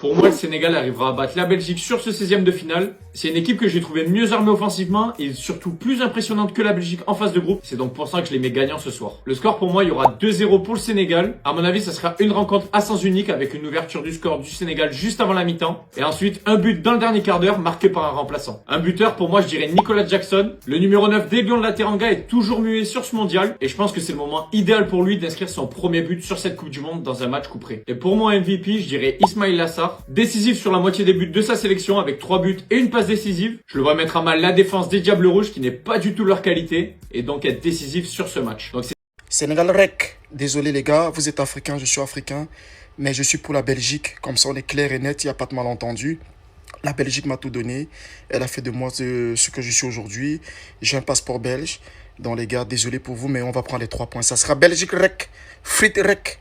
Pour moi, le Sénégal arrivera à battre la Belgique sur ce 16e de finale. C'est une équipe que j'ai trouvé mieux armée offensivement et surtout plus impressionnante que la Belgique en phase de groupe. C'est donc pour ça que je les mets gagnants ce soir. Le score pour moi, il y aura 2-0 pour le Sénégal. À mon avis, ça sera une rencontre à sens unique avec une ouverture du score du Sénégal juste avant la mi-temps. Et ensuite, un but dans le dernier quart d'heure marqué par un remplaçant. Un buteur, pour moi, je dirais Nicolas Jackson. Le numéro 9 des Lions de la Teranga est toujours muet sur ce mondial. Et je pense que c'est le moment idéal pour lui d'inscrire son premier but sur cette Coupe du Monde dans un match couperé. Et pour moi, MVP, je dirais Ismaïla Sarr. Décisif sur la moitié des buts de sa sélection avec 3 buts et une passe décisive. Je le vois mettre à mal la défense des Diables Rouges qui n'est pas du tout leur qualité et donc être décisif sur ce match. Donc Sénégal rec. Désolé les gars, vous êtes africains, je suis africain, mais je suis pour la Belgique. Comme ça on est clair et net, il n'y a pas de malentendu. La Belgique m'a tout donné, elle a fait de moi ce que je suis aujourd'hui. J'ai un passeport belge, donc les gars, désolé pour vous, mais on va prendre les 3 points. Ça sera Belgique rec, frites rec,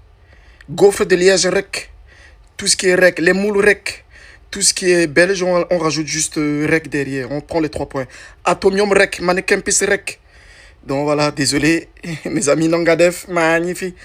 gaufre de Liège rec, tout ce qui est rec, les moules rec. Tout ce qui est belge, on rajoute juste rec derrière. On prend les 3 points. Atomium rec, Manekempis rec. Donc voilà, désolé, mes amis Nangadef, magnifique.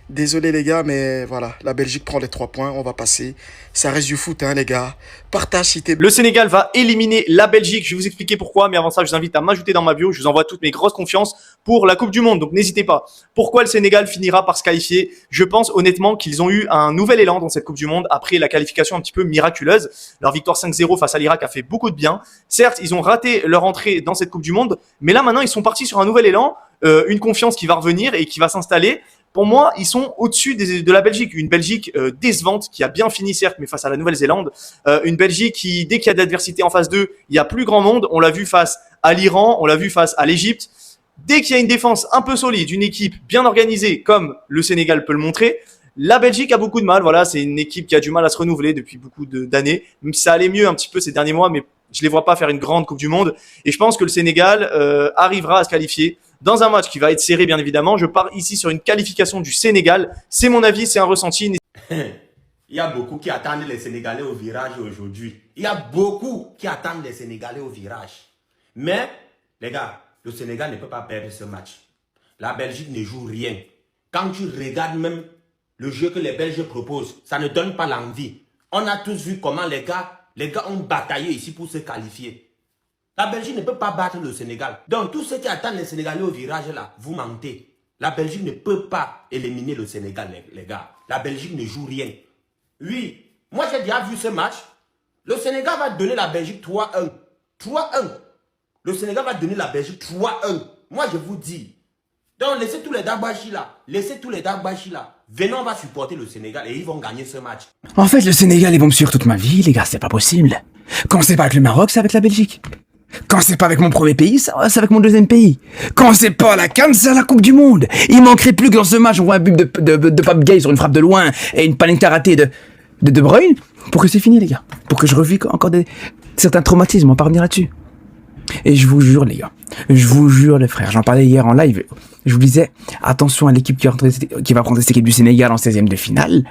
Désolé les gars, mais voilà, la Belgique prend les 3 points, on va passer. Ça reste du foot, hein les gars. Partage si t'es... Le Sénégal va éliminer la Belgique. Je vais vous expliquer pourquoi, mais avant ça, je vous invite à m'ajouter dans ma bio. Je vous envoie toutes mes grosses confiances pour la Coupe du Monde, donc n'hésitez pas. Pourquoi le Sénégal finira par se qualifier? Je pense honnêtement qu'ils ont eu un nouvel élan dans cette Coupe du Monde après la qualification un petit peu miraculeuse. Leur victoire 5-0 face à l'Irak a fait beaucoup de bien. Certes, ils ont raté leur entrée dans cette Coupe du Monde, mais là maintenant, ils sont partis sur un nouvel élan, une confiance qui va revenir et qui va s'installer. Pour moi, ils sont au-dessus de la Belgique. Une Belgique décevante qui a bien fini, certes, mais face à la Nouvelle-Zélande. Une Belgique qui, dès qu'il y a de l'adversité en phase 2, il y a plus grand monde. On l'a vu face à l'Iran, on l'a vu face à l'Égypte. Dès qu'il y a une défense un peu solide, une équipe bien organisée, comme le Sénégal peut le montrer, la Belgique a beaucoup de mal. Voilà, c'est une équipe qui a du mal à se renouveler depuis beaucoup d'années. Même si ça allait mieux un petit peu ces derniers mois, mais je les vois pas faire une grande Coupe du Monde. Et je pense que le Sénégal arrivera à se qualifier dans un match qui va être serré, bien évidemment. Je pars ici sur une qualification du Sénégal. C'est mon avis, c'est un ressenti. Il y a beaucoup qui attendent les Sénégalais au virage aujourd'hui. Il y a beaucoup qui attendent les Sénégalais au virage. Mais, les gars, le Sénégal ne peut pas perdre ce match. La Belgique ne joue rien. Quand tu regardes même le jeu que les Belges proposent, ça ne donne pas l'envie. On a tous vu comment les gars ont bataillé ici pour se qualifier. La Belgique ne peut pas battre le Sénégal. Donc, tous ceux qui attendent les Sénégalais au virage là, vous mentez. La Belgique ne peut pas éliminer le Sénégal, les gars. La Belgique ne joue rien. Oui, moi j'ai déjà vu ce match. Le Sénégal va donner la Belgique 3-1. 3-1. Le Sénégal va donner la Belgique 3-1. Moi je vous dis. Donc, laissez tous les Dagbashi là. Laissez tous les Dagbashi là. Venez, on va supporter le Sénégal et ils vont gagner ce match. En fait, le Sénégal, ils vont me suivre toute ma vie, les gars, c'est pas possible. Quand c'est pas avec le Maroc, c'est avec la Belgique. Quand c'est pas avec mon premier pays, c'est avec mon deuxième pays. Quand c'est pas la CAN, c'est la Coupe du Monde. Il manquerait plus que dans ce match, on voit un but de Pape Gay sur une frappe de loin et une palinka ratée de Bruyne pour que c'est fini, les gars. Pour que je revis encore certains traumatismes, on va pas revenir là-dessus. Et je vous jure, les gars, je vous jure, les frères, j'en parlais hier en live, je vous disais, attention à l'équipe qui va prendre cette équipe du Sénégal en 16e de finale,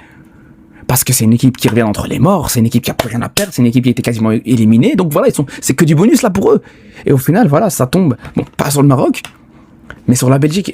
parce que c'est une équipe qui revient entre les morts, c'est une équipe qui a plus rien à perdre, c'est une équipe qui a été quasiment éliminée, donc voilà, c'est que du bonus là pour eux. Et au final, voilà, ça tombe, bon, pas sur le Maroc, mais sur la Belgique.